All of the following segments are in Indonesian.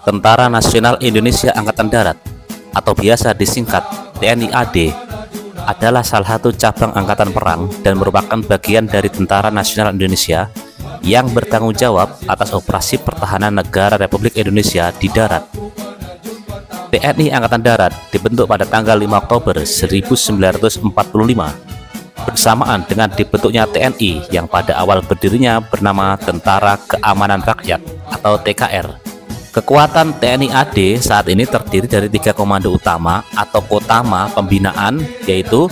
Tentara Nasional Indonesia Angkatan Darat atau biasa disingkat TNI AD adalah salah satu cabang angkatan perang dan merupakan bagian dari Tentara Nasional Indonesia yang bertanggung jawab atas operasi pertahanan negara Republik Indonesia di darat. TNI Angkatan Darat dibentuk pada tanggal 5 Oktober 1945 bersamaan dengan dibentuknya TNI yang pada awal berdirinya bernama Tentara Keamanan Rakyat atau TKR. Kekuatan TNI AD saat ini terdiri dari 3 komando utama atau Kotama pembinaan, yaitu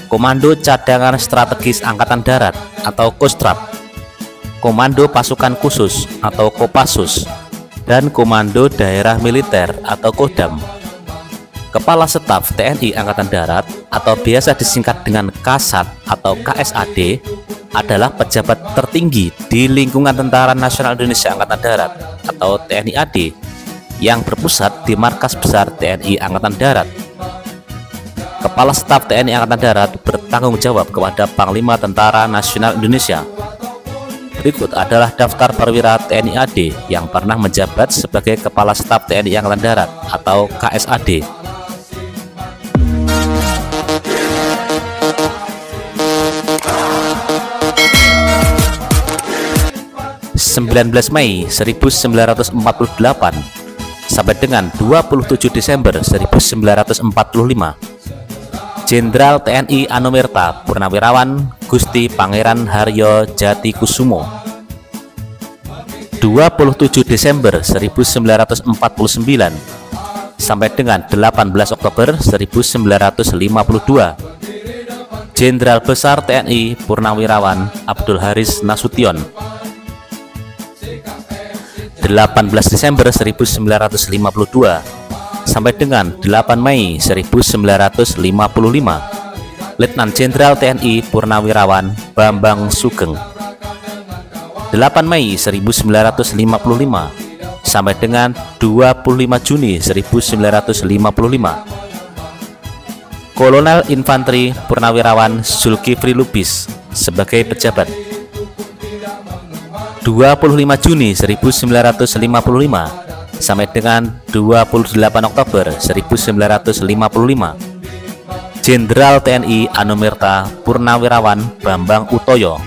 Komando Cadangan Strategis Angkatan Darat atau Kostrap, Komando Pasukan Khusus atau Kopassus, dan Komando Daerah Militer atau Kodam. Kepala Staf TNI Angkatan Darat atau biasa disingkat dengan Kasat atau KSAD adalah pejabat tertinggi di lingkungan Tentara Nasional Indonesia Angkatan Darat atau TNI AD yang berpusat di Markas Besar TNI Angkatan Darat. Kepala Staf TNI Angkatan Darat bertanggung jawab kepada Panglima Tentara Nasional Indonesia. Berikut adalah daftar perwira TNI AD yang pernah menjabat sebagai Kepala Staf TNI Angkatan Darat atau KSAD. 19 Mei 1948 sampai dengan 27 Desember 1945, Jenderal TNI Anumerta Purnawirawan Gusti Pangeran Haryo Jatikusumo. 27 Desember 1949 sampai dengan 18 Oktober 1952, Jenderal Besar TNI Purnawirawan Abdul Haris Nasution. 18 Desember 1952 sampai dengan 8 Mei 1955, Letnan Jenderal TNI Purnawirawan Bambang Sugeng. 8 Mei 1955 sampai dengan 25 Juni 1955, Kolonel Infanteri Purnawirawan Zulkifli Lubis sebagai pejabat. 25 Juni 1955 sampai dengan 28 Oktober 1955, Jenderal TNI Anumerta Purnawirawan Bambang Utoyo.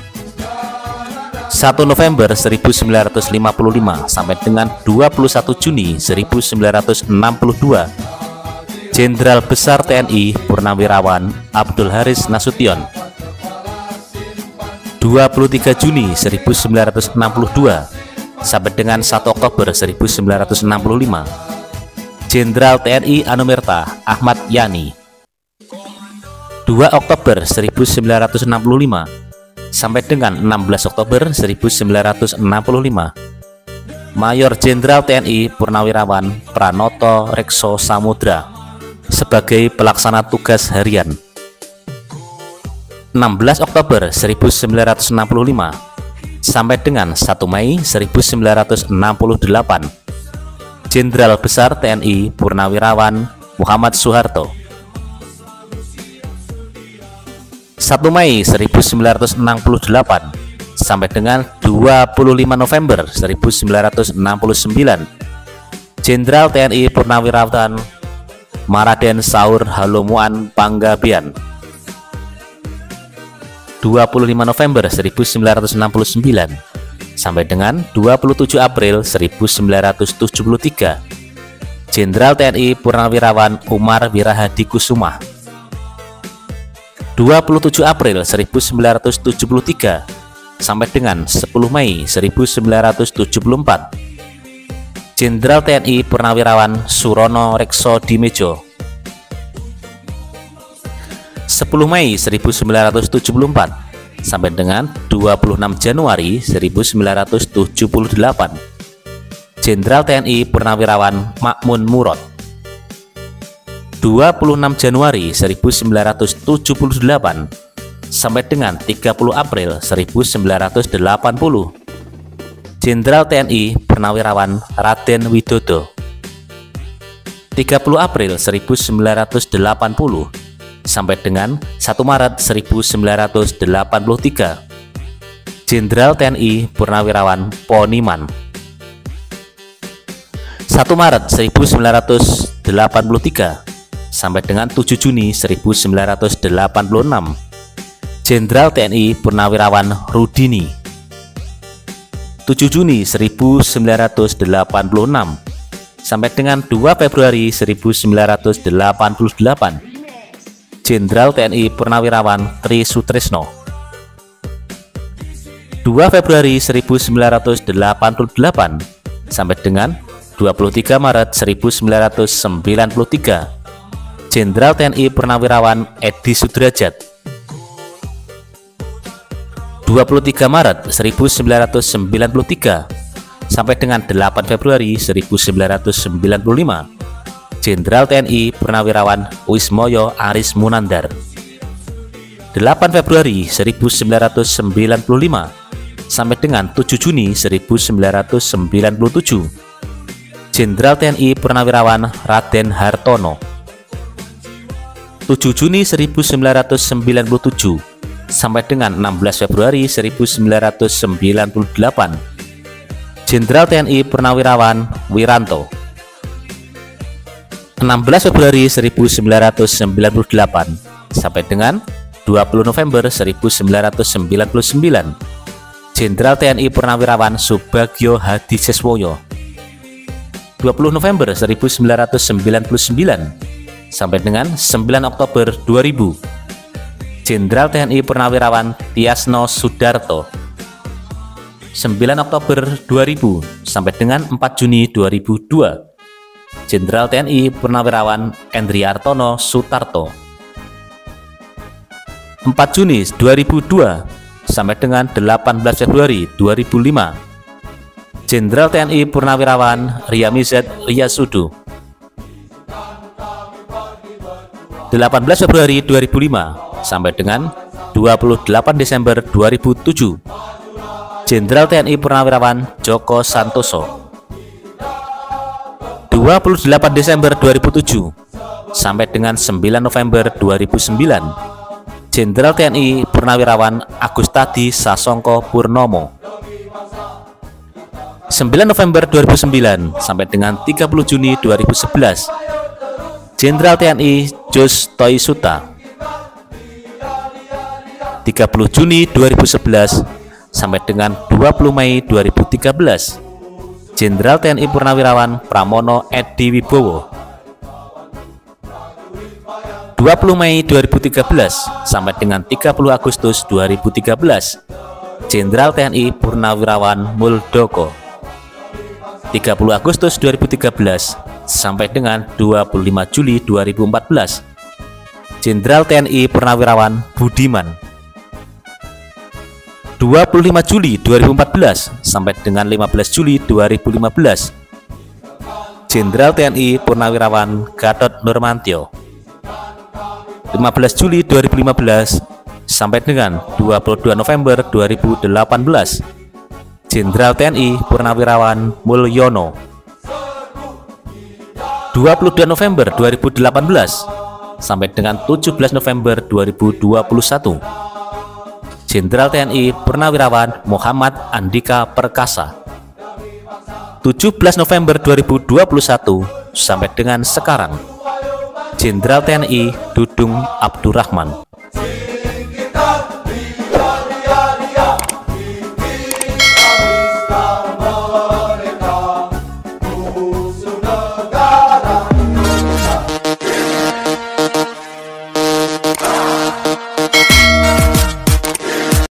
1 November 1955 sampai dengan 21 Juni 1962, Jenderal Besar TNI Purnawirawan Abdul Haris Nasution. 23 Juni 1962 sampai dengan 1 Oktober 1965, Jenderal TNI Anumerta Ahmad Yani. 2 Oktober 1965 sampai dengan 16 Oktober 1965, Mayor Jenderal TNI Purnawirawan Pranoto Rekso Samudra sebagai pelaksana tugas harian. 16 Oktober 1965 sampai dengan 1 Mei 1968, Jenderal Besar TNI Purnawirawan Muhammad Soeharto. 1 Mei 1968 sampai dengan 25 November 1969, Jenderal TNI Purnawirawan Maraden Saur Halomuan Panggabean. 25 November 1969 sampai dengan 27 April 1973, Jenderal TNI Purnawirawan Umar Wirahadi Kusuma. 27 April 1973 sampai dengan 10 Mei 1974, Jenderal TNI Purnawirawan Surono Rekso Dimejo. 10 Mei 1974 sampai dengan 26 Januari 1978, Jenderal TNI Purnawirawan Makmun Murad. 26 Januari 1978 sampai dengan 30 April 1980, Jenderal TNI Purnawirawan Raden Widodo. 30 April 1980 sampai dengan 1 Maret 1983, Jenderal TNI Purnawirawan Poniman. 1 1 Maret 1983 sampai dengan 7 Juni 1986, Jenderal TNI Purnawirawan Rudini. 7 Juni 1986 sampai dengan 2 Februari 1988, Jenderal TNI Purnawirawan Tri Sutrisno. 2 Februari 1988 sampai dengan 23 Maret 1993, Jenderal TNI Purnawirawan Edi Sudrajat. 23 Maret 1993 sampai dengan 8 Februari 1995, Jenderal TNI Purnawirawan Wismoyo Aris Munandar. 8 Februari 1995 sampai dengan 7 Juni 1997, Jenderal TNI Purnawirawan Raden Hartono. 7 Juni 1997 sampai dengan 16 Februari 1998, Jenderal TNI Purnawirawan Wiranto. 16 Februari 1998 sampai dengan 20 November 1999, Jenderal TNI Purnawirawan Subagio Hadi Seswoyo. 20 November 1999 sampai dengan 9 Oktober 2000, Jenderal TNI Purnawirawan Tiasno Sudarto. 9 Oktober 2000 sampai dengan 4 Juni 2002, Jenderal TNI Purnawirawan Endriartono Sutarto. 4 Juni 2002 sampai dengan 18 Februari 2005, Jenderal TNI Purnawirawan Riyamizat Riyasudu. 18 Februari 2005 sampai dengan 28 Desember 2007, Jenderal TNI Purnawirawan Joko Santoso. 28 Desember 2007 sampai dengan 9 November 2009, Jenderal TNI Purnawirawan Agustadi Sasongko Purnomo. 9 November 2009 sampai dengan 30 Juni 2011, Jenderal TNI Jos Toisuta. 30 Juni 2011 sampai dengan 20 Mei 2013, Jenderal TNI Purnawirawan Pramono Edi Wibowo. 20 Mei 2013 sampai dengan 30 Agustus 2013, Jenderal TNI Purnawirawan Muldoko. 30 Agustus 2013 sampai dengan 25 Juli 2014, Jenderal TNI Purnawirawan Budiman. 25 Juli 2014 sampai dengan 15 Juli 2015, Jenderal TNI Purnawirawan Gatot Nurmantio. 15 Juli 2015 sampai dengan 22 November 2018, Jenderal TNI Purnawirawan Mulyono. 22 November 2018 sampai dengan 17 November 2021, Jenderal TNI Purnawirawan Muhammad Andika Perkasa. 17 November 2021 sampai dengan sekarang, Jenderal TNI Dudung Abdurrahman.